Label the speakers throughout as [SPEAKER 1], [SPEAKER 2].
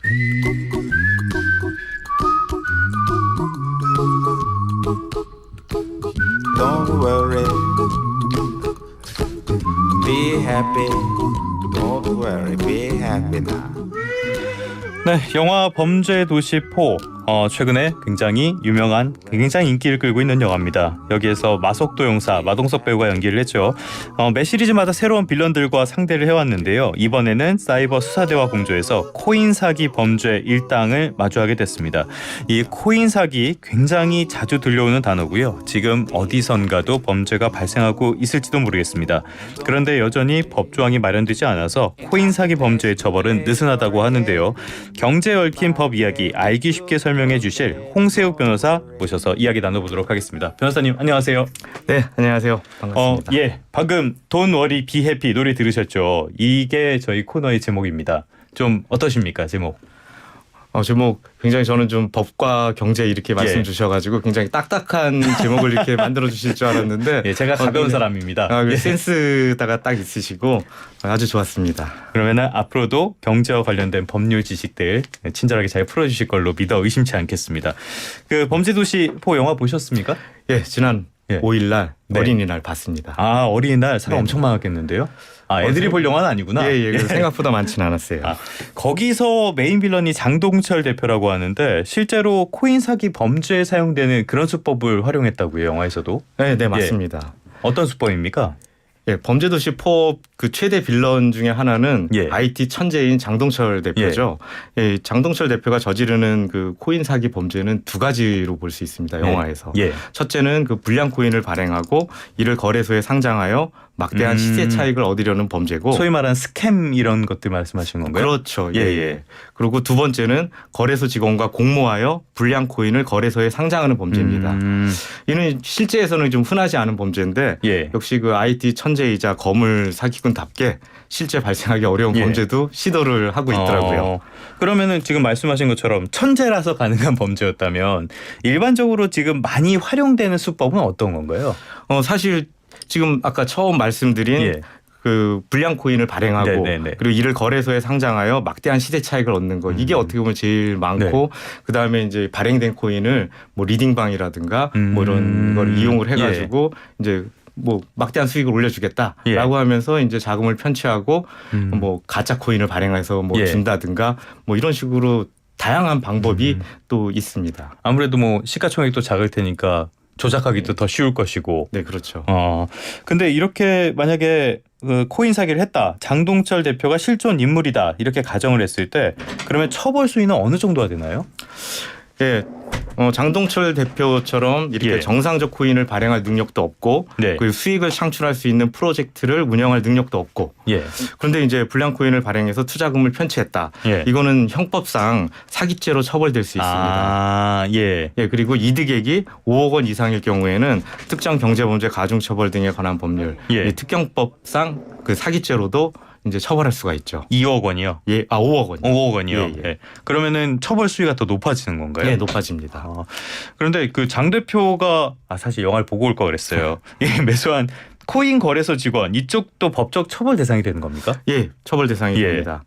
[SPEAKER 1] Don't worry, be happy. Don't worry, be happy now.
[SPEAKER 2] 네, 영화 범죄도시 4 최근에 굉장히 유명한, 굉장히 인기를 끌고 있는 영화입니다. 여기에서 마석도 용사 마동석 배우가 연기를 했죠. 매 시리즈마다 새로운 빌런들과 상대를 해왔는데요. 이번에는 사이버 수사대와 공조해서 코인 사기 범죄 일당을 마주하게 됐습니다. 이 코인 사기 굉장히 자주 들려오는 단어고요. 지금 어디선가도 범죄가 발생하고 있을지도 모르겠습니다. 그런데 여전히 법조항이 마련되지 않아서 코인 사기 범죄의 처벌은 느슨하다고 하는데요. 경제에 얽힌 법 이야기 알기 쉽게 설명해 주실 홍세욱 변호사 모셔서 이야기 나눠보도록 하겠습니다. 변호사님 안녕하세요.
[SPEAKER 3] 네, 안녕하세요. 반갑습니다.
[SPEAKER 2] 예, 방금 Don't Worry Be Happy 노래 들으셨죠? 이게 저희 코너의 제목입니다. 좀 어떠십니까, 제목?
[SPEAKER 3] 제목 굉장히 저는 좀 법과 경제 이렇게 말씀
[SPEAKER 2] 예.
[SPEAKER 3] 주셔가지고 굉장히 딱딱한 제목을 이렇게 만들어 주실 줄 알았는데
[SPEAKER 2] 예, 제가 가벼운 사람입니다. 예.
[SPEAKER 3] 센스가 딱 있으시고 아주 좋았습니다.
[SPEAKER 2] 그러면은 앞으로도 경제와 관련된 법률 지식들 친절하게 잘 풀어주실 걸로 믿어 의심치 않겠습니다. 그 범죄도시 4 영화 보셨습니까?
[SPEAKER 3] 예, 지난
[SPEAKER 2] 예.
[SPEAKER 3] 5일날
[SPEAKER 2] 네.
[SPEAKER 3] 어린이날 봤습니다.
[SPEAKER 2] 아, 어린이날 사람
[SPEAKER 3] 네.
[SPEAKER 2] 엄청 많았겠는데요? 아, 애들이 볼 영화는 아니구나.
[SPEAKER 3] 예. 생각보다 많지는 않았어요.
[SPEAKER 2] 거기서 메인 빌런이 장동철 대표라고 하는데 실제로 코인 사기 범죄에 사용되는 그런 수법을 활용했다고요, 영화에서도?
[SPEAKER 3] 네, 맞습니다.
[SPEAKER 2] 어떤 수법입니까?
[SPEAKER 3] 예, 범죄도시 4 그 최대 빌런 중에 하나는
[SPEAKER 2] 예.
[SPEAKER 3] IT 천재인 장동철 대표죠. 예, 장동철 대표가 저지르는 그 코인 사기 범죄는 두 가지로 볼 수 있습니다. 영화에서.
[SPEAKER 2] 예.
[SPEAKER 3] 첫째는 그 불량 코인을 발행하고 이를 거래소에 상장하여 막대한 시세 차익을 얻으려는 범죄고.
[SPEAKER 2] 소위 말하는 스캠 이런 것들 말씀하시는 건가요?
[SPEAKER 3] 그렇죠.
[SPEAKER 2] 예,
[SPEAKER 3] 예.
[SPEAKER 2] 예.
[SPEAKER 3] 그리고 두 번째는 거래소 직원과 공모하여 불량 코인을 거래소에 상장하는 범죄입니다. 이는 실제에서는 좀 흔하지 않은 범죄인데
[SPEAKER 2] 예.
[SPEAKER 3] 역시 그 IT 천재이자 거물 사기꾼답게 실제 발생하기 어려운
[SPEAKER 2] 예.
[SPEAKER 3] 범죄도 시도를 하고 있더라고요.
[SPEAKER 2] 그러면은 지금 말씀하신 것처럼 천재라서 가능한 범죄였다면 일반적으로 지금 많이 활용되는 수법은 어떤 건가요?
[SPEAKER 3] 사실 지금 아까 처음 말씀드린
[SPEAKER 2] 예.
[SPEAKER 3] 그 불량 코인을 발행하고
[SPEAKER 2] 네네네.
[SPEAKER 3] 그리고 이를 거래소에 상장하여 막대한 시세 차익을 얻는 거 이게 어떻게 보면 제일 많고 그다음에 이제 발행된 코인을 뭐 리딩방이라든가 뭐 이런 걸 이용을 해가지고 이제 뭐 막대한 수익을 올려주겠다라고
[SPEAKER 2] 예.
[SPEAKER 3] 하면서 이제 자금을 편취하고 뭐 가짜 코인을 발행해서 뭐
[SPEAKER 2] 예.
[SPEAKER 3] 준다든가 뭐 이런 식으로 다양한 방법이 또 있습니다.
[SPEAKER 2] 아무래도 뭐 시가총액도 작을 테니까 조작하기도 더 쉬울 것이고.
[SPEAKER 3] 네, 그렇죠.
[SPEAKER 2] 근데 이렇게 만약에 그 코인 사기를 했다. 장동철 대표가 실존 인물이다. 이렇게 가정을 했을 때 그러면 처벌 수위는 어느 정도가 되나요?
[SPEAKER 3] 예. 장동철 대표처럼 이렇게
[SPEAKER 2] 예.
[SPEAKER 3] 정상적 코인을 발행할 능력도 없고
[SPEAKER 2] 네.
[SPEAKER 3] 그리고 수익을 창출할 수 있는 프로젝트를 운영할 능력도 없고
[SPEAKER 2] 예.
[SPEAKER 3] 그런데 이제 불량 코인을 발행해서 투자금을 편취했다.
[SPEAKER 2] 예.
[SPEAKER 3] 이거는 형법상 사기죄로 처벌될 수 있습니다.
[SPEAKER 2] 아, 예.
[SPEAKER 3] 예, 그리고 이득액이 5억 원 이상일 경우에는 특정 경제범죄 가중처벌 등에 관한 법률,
[SPEAKER 2] 예.
[SPEAKER 3] 이 특경법상 그 사기죄로도 이제 처벌할 수가 있죠.
[SPEAKER 2] 2억 원이요?
[SPEAKER 3] 예, 5억 원이요.
[SPEAKER 2] 5억 원이요?
[SPEAKER 3] 예, 예.
[SPEAKER 2] 예. 그러면은 처벌 수위가 더 높아지는 건가요?
[SPEAKER 3] 네, 높아집니다.
[SPEAKER 2] 그런데 그 장 대표가 사실 영화를 보고 올 걸 그랬어요. 예, 매수한 코인 거래소 직원 이쪽도 법적 처벌 대상이 되는 겁니까?
[SPEAKER 3] 예, 처벌 대상이
[SPEAKER 2] 예.
[SPEAKER 3] 됩니다.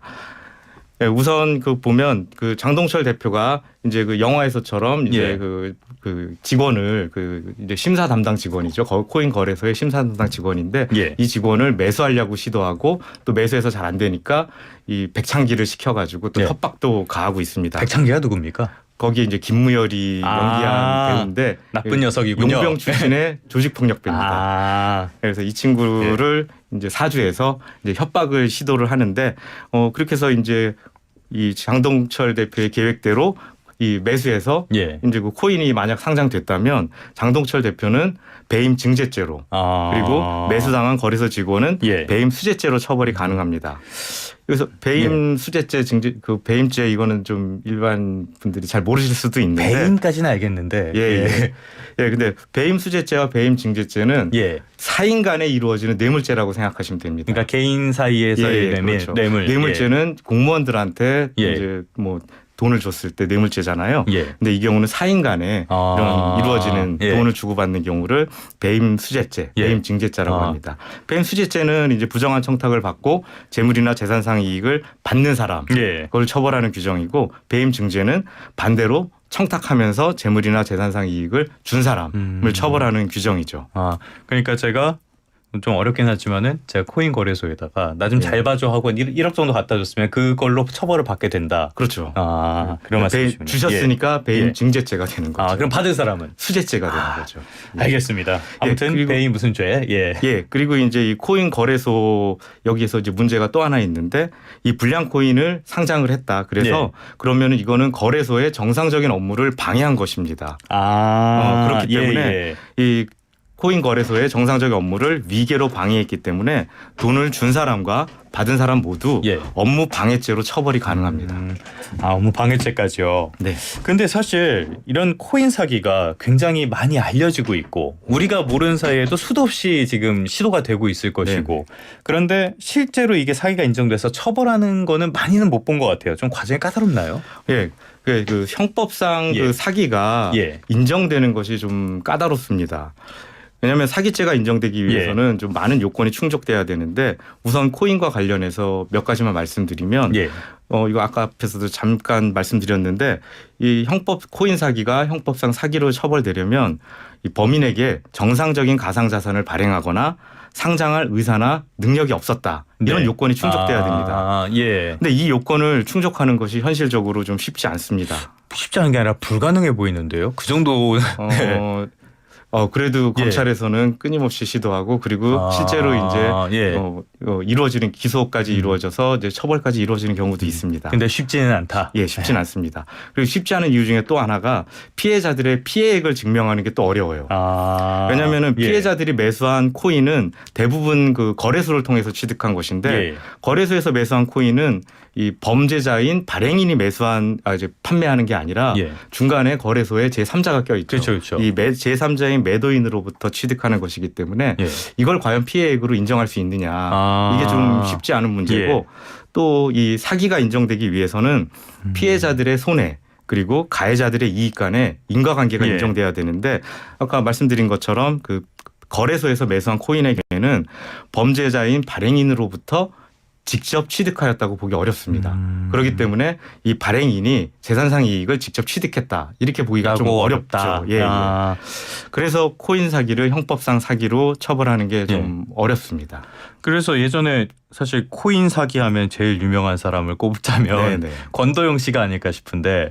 [SPEAKER 3] 예, 우선 그 보면 그 장동철 대표가 이제 그 영화에서처럼 이제
[SPEAKER 2] 예.
[SPEAKER 3] 그 직원을 그 이제 심사 담당 직원이죠. 코인 거래소의 심사 담당 직원인데
[SPEAKER 2] 예.
[SPEAKER 3] 이 직원을 매수하려고 시도하고 또 매수해서 잘 안 되니까 이 백창기를 시켜가지고 또
[SPEAKER 2] 예.
[SPEAKER 3] 협박도 가하고 있습니다.
[SPEAKER 2] 백창기가 누굽니까?
[SPEAKER 3] 거기에 이제 김무열이 연기한 배우인데
[SPEAKER 2] 나쁜 녀석이군요.
[SPEAKER 3] 용병 출신의 조직폭력배입니다.
[SPEAKER 2] 아,
[SPEAKER 3] 그래서 이 친구를 이제 사주해서 이제 협박을 시도를 하는데 그렇게 해서 이제 이 장동철 대표의 계획대로 이 매수해서
[SPEAKER 2] 예.
[SPEAKER 3] 이제 그 코인이 만약 상장됐다면 장동철 대표는 배임 증제죄로 그리고 매수당한 거래소 직원은
[SPEAKER 2] 예.
[SPEAKER 3] 배임 수재죄로 처벌이 가능합니다. 그래서 배임 수재죄 증제 그 배임죄 이거는 좀 일반 분들이 잘 모르실 수도 있는데
[SPEAKER 2] 배임까지는 알겠는데.
[SPEAKER 3] 예. 근데 배임 수재죄와 배임 증제죄는
[SPEAKER 2] 예.
[SPEAKER 3] 사인 간에 이루어지는 뇌물죄라고 생각하시면 됩니다.
[SPEAKER 2] 그러니까 개인 사이에서의
[SPEAKER 3] 그렇죠.
[SPEAKER 2] 뇌물.
[SPEAKER 3] 뇌물죄는 공무원들한테
[SPEAKER 2] 예.
[SPEAKER 3] 이제 뭐 돈을 줬을 때 뇌물죄잖아요.
[SPEAKER 2] 예.
[SPEAKER 3] 근데 이 경우는 사인 간에 이런 이루어지는
[SPEAKER 2] 예.
[SPEAKER 3] 돈을 주고받는 경우를 배임 수재죄,
[SPEAKER 2] 예.
[SPEAKER 3] 배임 증죄죄라고 합니다. 배임 수재죄는 이제 부정한 청탁을 받고 재물이나 재산상 이익을 받는 사람
[SPEAKER 2] 예.
[SPEAKER 3] 그걸 처벌하는 규정이고 배임 증죄는 반대로 청탁하면서 재물이나 재산상 이익을 준 사람을 처벌하는 규정이죠.
[SPEAKER 2] 그러니까 제가 좀 어렵긴 하지만은 제가 코인 거래소에다가 나 좀 잘 봐줘 하고 1억 정도 갖다 줬으면 그걸로 처벌을 받게 된다.
[SPEAKER 3] 그렇죠.
[SPEAKER 2] 그런 말씀이시군요.
[SPEAKER 3] 주셨으니까 배임 증죄죄가 되는 거죠.
[SPEAKER 2] 그럼 받은 사람은
[SPEAKER 3] 수재죄가 되는 거죠.
[SPEAKER 2] 알겠습니다. 아무튼
[SPEAKER 3] 그리고,
[SPEAKER 2] 배임 무슨 죄?
[SPEAKER 3] 그리고 이제 이 코인 거래소 여기에서 이제 문제가 또 하나 있는데 이 불량 코인을 상장을 했다. 그래서 그러면은 이거는 거래소의 정상적인 업무를 방해한 것입니다. 그렇기 때문에 이 코인 거래소의 정상적인 업무를 위계로 방해했기 때문에 돈을 준 사람과 받은 사람 모두 업무 방해죄로 처벌이 가능합니다.
[SPEAKER 2] 업무 방해죄까지요.
[SPEAKER 3] 네.
[SPEAKER 2] 근데 사실 이런 코인 사기가 굉장히 많이 알려지고 있고 우리가 모르는 사이에도 수도 없이 지금 시도가 되고 있을 것이고 그런데 실제로 이게 사기가 인정돼서 처벌하는 거는 많이는 못 본 것 같아요. 좀 과정이 까다롭나요?
[SPEAKER 3] 예. 그 형법상 그 사기가 인정되는 것이 좀 까다롭습니다. 왜냐하면 사기죄가 인정되기 위해서는 좀 많은 요건이 충족돼야 되는데 우선 코인과 관련해서 몇 가지만 말씀드리면 이거 아까 앞에서도 잠깐 말씀드렸는데 이 코인 사기가 형법상 사기로 처벌되려면 이 범인에게 정상적인 가상자산을 발행하거나 상장할 의사나 능력이 없었다. 이런 요건이 충족돼야 됩니다. 근데 이 요건을 충족하는 것이 현실적으로 좀 쉽지 않습니다.
[SPEAKER 2] 쉽지 않은 게 아니라 불가능해 보이는데요. 그 정도.
[SPEAKER 3] 그래도 검찰에서는 끊임없이 시도하고 그리고 실제로 이제 이루어지는 기소까지 이루어져서 이제 처벌까지 이루어지는 경우도 있습니다.
[SPEAKER 2] 근데 쉽지는 않다.
[SPEAKER 3] 쉽지는 않습니다. 그리고 쉽지 않은 이유 중에 또 하나가 피해자들의 피해액을 증명하는 게 또 어려워요. 왜냐하면은 피해자들이 매수한 코인은 대부분 그 거래소를 통해서 취득한 것인데 거래소에서 매수한 코인은 이 범죄자인 발행인이 이제 판매하는 게 아니라 중간에 거래소에 제3자가 껴 있죠.
[SPEAKER 2] 그렇죠.
[SPEAKER 3] 이 제3자인 매도인으로부터 취득하는 것이기 때문에 이걸 과연 피해액으로 인정할 수 있느냐 이게 좀 쉽지 않은 문제고 또 이 사기가 인정되기 위해서는 피해자들의 손해 그리고 가해자들의 이익 간에 인과관계가 인정돼야 되는데 아까 말씀드린 것처럼 그 거래소에서 매수한 코인의 경우에는 범죄자인 발행인으로부터 직접 취득하였다고 보기 어렵습니다. 그렇기 때문에 이 발행인이 재산상 이익을 직접 취득했다. 이렇게 보기가 좀 어렵죠. 그래서 코인 사기를 형법상 사기로 처벌하는 게 좀 어렵습니다.
[SPEAKER 2] 그래서 예전에 사실 코인 사기하면 제일 유명한 사람을 꼽자면 권도영 씨가 아닐까 싶은데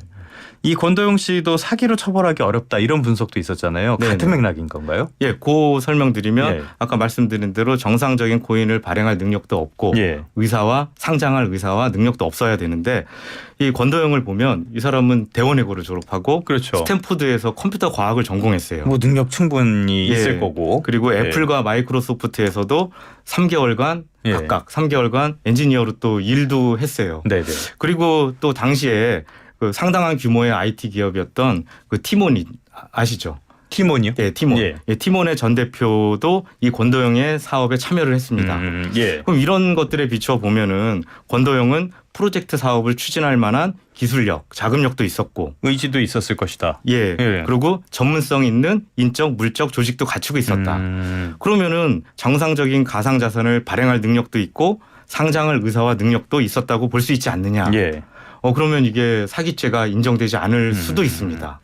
[SPEAKER 2] 이 권도영 씨도 사기로 처벌하기 어렵다 이런 분석도 있었잖아요. 같은 맥락인 건가요?
[SPEAKER 3] 그 설명드리면 아까 말씀드린 대로 정상적인 코인을 발행할 능력도 없고 의사와 상장할 의사와 능력도 없어야 되는데 이 권도영을 보면 이 사람은 대원외고를 졸업하고 스탠포드에서 컴퓨터 과학을 전공했어요.
[SPEAKER 2] 뭐 능력 충분히 있을 거고
[SPEAKER 3] 그리고 애플과 마이크로소프트에서도 3개월간 각각 3개월간 엔지니어로 또 일도 했어요. 그리고 또 당시에 그 상당한 규모의 IT 기업이었던 그 티몬이 아시죠?
[SPEAKER 2] 티몬이요?
[SPEAKER 3] 티몬. 티몬의 전 대표도 이 권도영의 사업에 참여를 했습니다. 그럼 이런 것들에 비추어 보면은 권도영은 프로젝트 사업을 추진할 만한 기술력, 자금력도 있었고
[SPEAKER 2] 의지도 있었을 것이다.
[SPEAKER 3] 그리고 전문성 있는 인적, 물적 조직도 갖추고 있었다. 그러면은 정상적인 가상자산을 발행할 능력도 있고 상장할 의사와 능력도 있었다고 볼 수 있지 않느냐. 그러면 이게 사기죄가 인정되지 않을 수도 있습니다.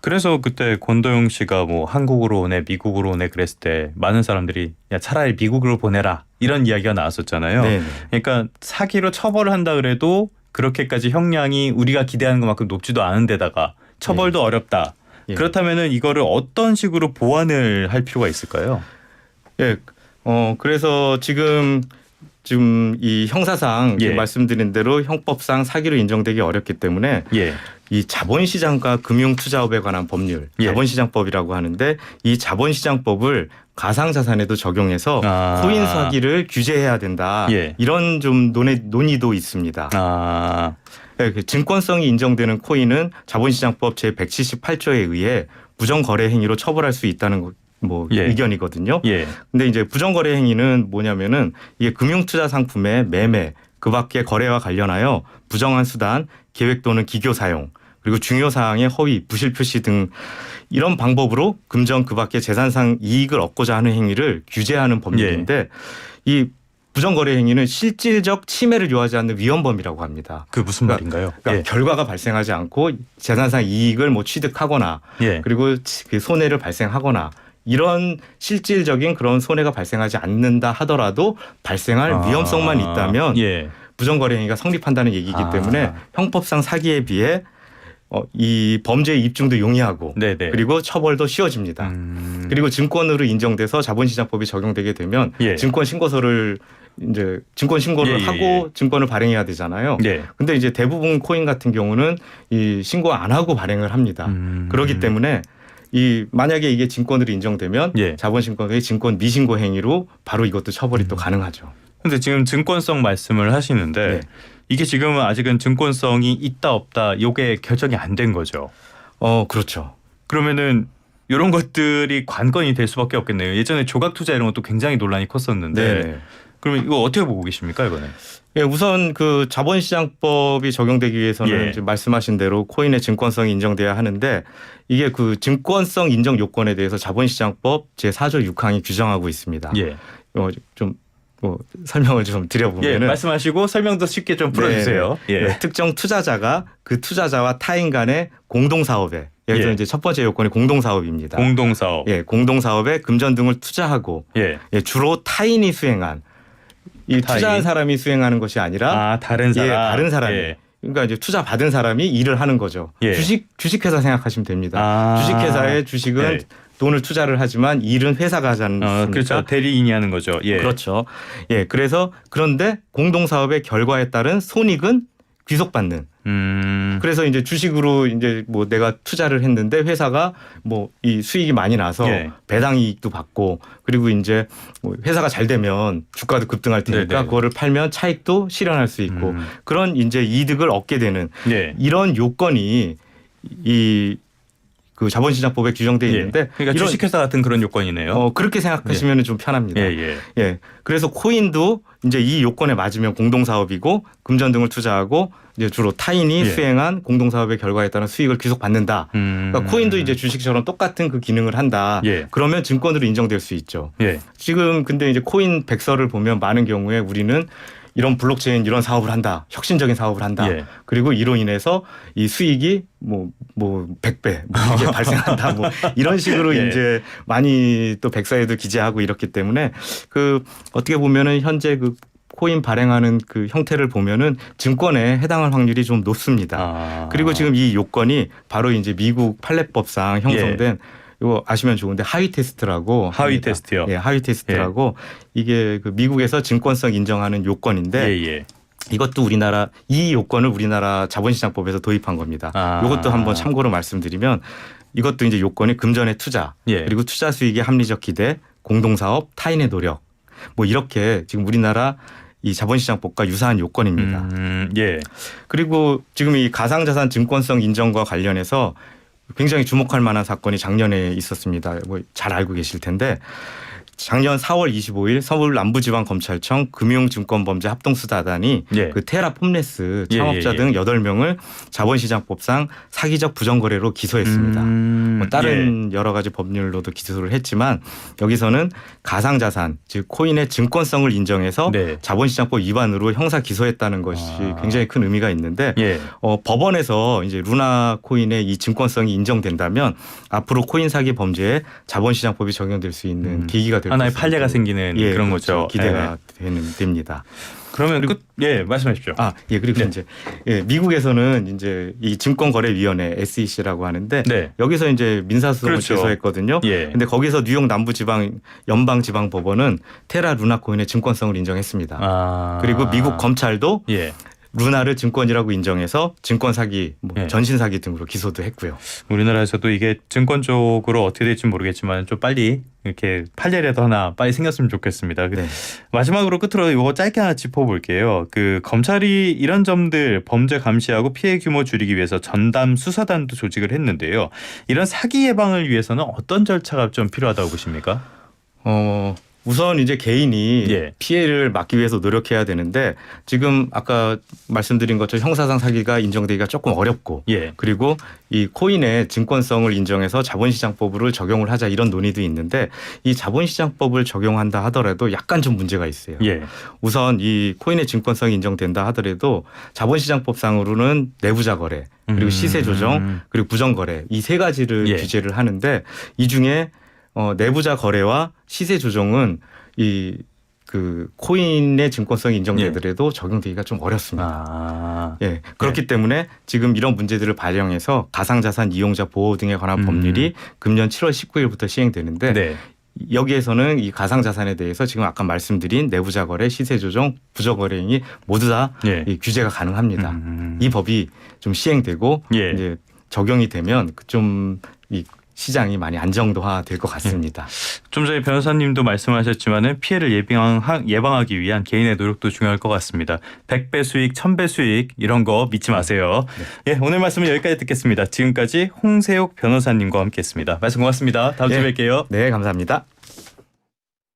[SPEAKER 2] 그래서 그때 권도영 씨가 뭐 한국으로 오네 미국으로 오네 그랬을 때 많은 사람들이 야 차라리 미국으로 보내라 이런 이야기가 나왔었잖아요. 그러니까 사기로 처벌을 한다 그래도 그렇게까지 형량이 우리가 기대하는 것만큼 높지도 않은 데다가 처벌도 어렵다. 그렇다면은 이거를 어떤 식으로 보완을 할 필요가 있을까요?
[SPEAKER 3] 그래서 지금 이 형사상 말씀드린 대로 형법상 사기로 인정되기 어렵기 때문에 이 자본시장과 금융투자업에 관한 법률 자본시장법이라고 하는데 이 자본시장법을 가상자산에도 적용해서 코인 사기를 규제해야 된다. 이런 좀 논의도 있습니다. 증권성이 인정되는 코인은 자본시장법 제178조에 의해 부정거래 행위로 처벌할 수 있다는 의견이거든요. 근데 이제 부정거래 행위는 뭐냐면은 이게 금융투자 상품의 매매 그 밖에 거래와 관련하여 부정한 수단, 계획 또는 기교 사용, 그리고 중요 사항의 허위, 부실 표시 등 이런 방법으로 금전 그 밖의 재산상 이익을 얻고자 하는 행위를 규제하는 법률인데 이 부정거래 행위는 실질적 침해를 요하지 않는 위헌범이라고 합니다.
[SPEAKER 2] 그 무슨 말인가요?
[SPEAKER 3] 그러니까 결과가 발생하지 않고 재산상 이익을 뭐 취득하거나 그리고 그 손해를 발생하거나 이런 실질적인 그런 손해가 발생하지 않는다 하더라도 발생할 위험성만 있다면 부정거래 행위가 성립한다는 얘기이기 때문에 형법상 사기에 비해 이 범죄의 입증도 용이하고 그리고 처벌도 쉬워집니다. 그리고 증권으로 인정돼서 자본시장법이 적용되게 되면 증권 신고서를 이제 증권 신고를 하고 증권을 발행해야 되잖아요. 근데 이제 대부분 코인 같은 경우는 이 신고 안 하고 발행을 합니다. 그렇기 때문에 이 만약에 이게 증권으로 인정되면 자본신고의 증권 미신고 행위로 바로 이것도 처벌이 또 가능하죠.
[SPEAKER 2] 근데 지금 증권성 말씀을 하시는데 이게 지금은 아직은 증권성이 있다 없다 이게 결정이 안 된 거죠.
[SPEAKER 3] 그렇죠.
[SPEAKER 2] 그러면은 이런 것들이 관건이 될 수밖에 없겠네요. 예전에 조각 투자 이런 것도 굉장히 논란이 컸었는데 그러면 이거 어떻게 보고 계십니까 이거는?
[SPEAKER 3] 우선 그 자본시장법이 적용되기 위해서는 이제 말씀하신 대로 코인의 증권성이 인정돼야 하는데 이게 그 증권성 인정 요건에 대해서 자본시장법 제4조 6항이 규정하고 있습니다. 좀 설명을 좀 드려보면은
[SPEAKER 2] 말씀하시고 설명도 쉽게 좀 풀어주세요.
[SPEAKER 3] 특정 투자자가 그 투자자와 타인 간의 공동사업에 예를 들어 이제 첫 번째 요건이 공동사업입니다.
[SPEAKER 2] 공동사업.
[SPEAKER 3] 공동사업에 금전 등을 투자하고 주로 타인이 수행한 이 투자한 사람이 수행하는 것이 아니라
[SPEAKER 2] 다른 사람.
[SPEAKER 3] 다른 사람이. 그러니까 이제 투자 받은 사람이 일을 하는 거죠. 주식회사 생각하시면 됩니다. 주식회사의 주식은 돈을 투자를 하지만 일은 회사가 하지 않습니까?
[SPEAKER 2] 그렇죠. 대리인이 하는 거죠.
[SPEAKER 3] 그렇죠. 그래서 그런데 공동사업의 결과에 따른 손익은 귀속받는. 그래서 이제 주식으로 이제 뭐 내가 투자를 했는데 회사가 뭐 이 수익이 많이 나서 배당 이익도 받고 그리고 이제 뭐 회사가 잘 되면 주가도 급등할 테니까 그거를 팔면 차익도 실현할 수 있고 그런 이제 이득을 얻게 되는 이런 요건이 이 그 자본시장법에 규정되어 있는데
[SPEAKER 2] 그러니까 주식회사 같은 그런 요건이네요.
[SPEAKER 3] 그렇게 생각하시면 좀 편합니다. 그래서 코인도 이제 이 요건에 맞으면 공동사업이고 금전 등을 투자하고 이제 주로 타인이 수행한 공동사업의 결과에 따른 수익을 귀속 받는다. 그러니까 코인도 이제 주식처럼 똑같은 그 기능을 한다. 그러면 증권으로 인정될 수 있죠. 지금 근데 이제 코인 백서를 보면 많은 경우에 우리는 이런 블록체인 이런 사업을 한다. 혁신적인 사업을 한다. 그리고 이로 인해서 이 수익이 뭐 100배 이게 발생한다. 뭐 이런 식으로 이제 많이 또 백서에도 기재하고 이렇기 때문에 그 어떻게 보면은 현재 그 코인 발행하는 그 형태를 보면은 증권에 해당할 확률이 좀 높습니다. 그리고 지금 이 요건이 바로 이제 미국 판례법상 형성된 이거 아시면 좋은데 하위 테스트라고
[SPEAKER 2] 하위 테스트요.
[SPEAKER 3] 하위 테스트라고 이게 그 미국에서 증권성 인정하는 요건인데 이것도 우리나라 이 요건을 우리나라 자본시장법에서 도입한 겁니다. 이것도 한번 참고로 말씀드리면 이것도 이제 요건이 금전의 투자 그리고 투자 수익의 합리적 기대, 공동사업, 타인의 노력 뭐 이렇게 지금 우리나라 이 자본시장법과 유사한 요건입니다. 그리고 지금 이 가상자산 증권성 인정과 관련해서 굉장히 주목할 만한 사건이 작년에 있었습니다. 뭐 잘 알고 계실 텐데 작년 4월 25일 서울 남부지방검찰청 금융증권범죄합동수사단이 그 테라 폼레스 창업자 등 8명을 자본시장법상 사기적 부정거래로 기소했습니다. 뭐 다른 여러 가지 법률로도 기소를 했지만 여기서는 가상자산 즉 코인의 증권성을 인정해서 자본시장법 위반으로 형사 기소했다는 것이 굉장히 큰 의미가 있는데 법원에서 이제 루나 코인의 이 증권성이 인정된다면 앞으로 코인 사기 범죄에 자본시장법이 적용될 수 있는 계기가 될
[SPEAKER 2] 하나의 판례가 생기는 그런 거죠.
[SPEAKER 3] 기대가 됩니다.
[SPEAKER 2] 그러면 말씀하십시오.
[SPEAKER 3] 그리고 이제 미국에서는 이제 이 증권거래위원회 SEC라고 하는데 여기서 이제 민사소송을 제소했거든요. 근데 거기서 뉴욕 남부지방 연방지방법원은 테라 루나 코인의 증권성을 인정했습니다. 그리고 미국 검찰도 루나를 증권이라고 인정해서 증권 사기, 전신 사기 등으로 기소도 했고요.
[SPEAKER 2] 우리나라에서도 이게 증권 쪽으로 어떻게 될지 모르겠지만 좀 빨리 이렇게 판례라도 하나 빨리 생겼으면 좋겠습니다. 마지막으로 끝으로 이거 짧게 하나 짚어볼게요. 그 검찰이 이런 점들 범죄 감시하고 피해 규모 줄이기 위해서 전담 수사단도 조직을 했는데요. 이런 사기 예방을 위해서는 어떤 절차가 좀 필요하다고 보십니까?
[SPEAKER 3] 우선 이제 개인이
[SPEAKER 2] 예.
[SPEAKER 3] 피해를 막기 위해서 노력해야 되는데 지금 아까 말씀드린 것처럼 형사상 사기가 인정되기가 조금 어렵고
[SPEAKER 2] 예.
[SPEAKER 3] 그리고 이 코인의 증권성을 인정해서 자본시장법을 적용을 하자 이런 논의도 있는데 이 자본시장법을 적용한다 하더라도 약간 좀 문제가 있어요.
[SPEAKER 2] 예.
[SPEAKER 3] 우선 이 코인의 증권성이 인정된다 하더라도 자본시장법상으로는 내부자 거래 그리고 시세 조정 그리고 부정 거래 이 세 가지를
[SPEAKER 2] 예.
[SPEAKER 3] 규제를 하는데 이 중에 내부자 거래와 시세 조정은 이 그 코인의 증권성이 인정되더라도 적용되기가 좀 어렵습니다.
[SPEAKER 2] 아.
[SPEAKER 3] 예, 그렇기 때문에 지금 이런 문제들을 반영해서 가상자산 이용자 보호 등에 관한 법률이 금년 7월 19일부터 시행되는데
[SPEAKER 2] 네.
[SPEAKER 3] 여기에서는 이 가상자산에 대해서 지금 아까 말씀드린 내부자 거래, 시세 조정, 부정 거래 등이 모두 다
[SPEAKER 2] 예.
[SPEAKER 3] 이 규제가 가능합니다. 이 법이 좀 시행되고
[SPEAKER 2] 예.
[SPEAKER 3] 이제 적용이 되면 좀 이 시장이 많이 안정화 될 것 같습니다.
[SPEAKER 2] 좀 전에 변호사님도 말씀하셨지만은 피해를 예방하기 위한 개인의 노력도 중요할 것 같습니다. 100배 수익, 1000배 수익 이런 거 믿지 마세요. 예, 오늘 말씀은 여기까지 듣겠습니다. 지금까지 홍세욱 변호사님과 함께했습니다. 말씀 고맙습니다. 다음 주에 뵐게요.
[SPEAKER 3] 네, 감사합니다.